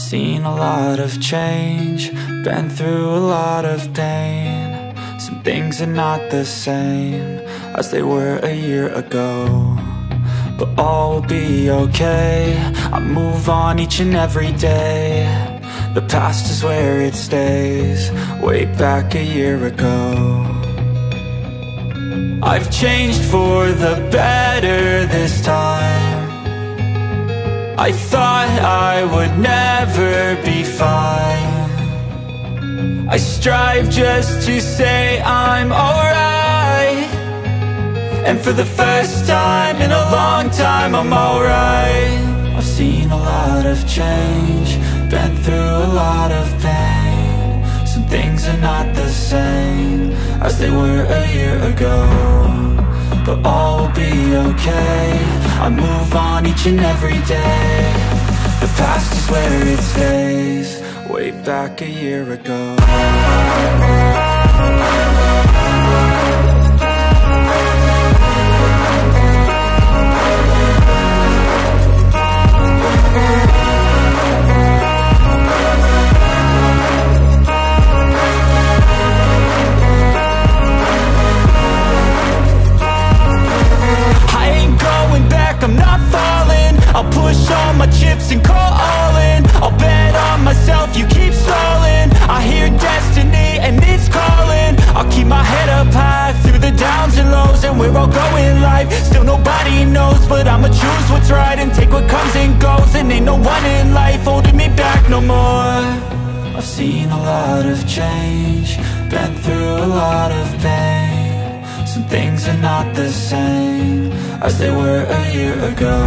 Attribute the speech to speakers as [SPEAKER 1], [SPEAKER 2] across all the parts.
[SPEAKER 1] seen a lot of change, been through a lot of pain. Some things are not the same as they were a year ago, but all will be okay. I move on each and every day. The past is where it stays, way back a year ago. I've changed for the better this time. I thought I would never be fine. I strive just to say I'm alright, and for the first time in a long time I'm alright. I've seen a lot of change, been through a lot of pain. Some things are not the same as they were a year ago, but all will be okay. I move on each and every day. The past is where it stays, way back a year ago. I'm not falling, I'll push all my chips and call all in. I'll bet on myself, you keep stalling. I hear destiny and it's calling. I'll keep my head up high through the downs and lows, and where I'll go in life, still nobody knows. But I'ma choose what's right and take what comes and goes, and ain't no one in life holding me back no more. I've seen a lot of change, been through a lot of pain. Some things are not the same as they were a year ago,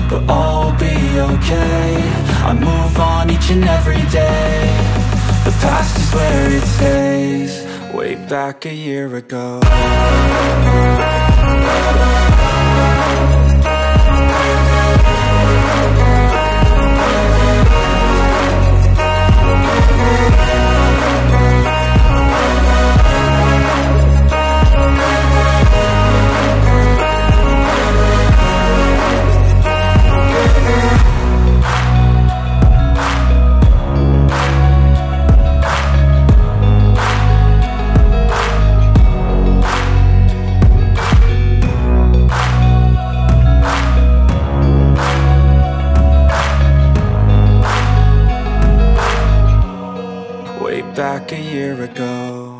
[SPEAKER 1] but all will be okay. I move on each and every day. The past is where it stays, way back a year ago. Back a year ago.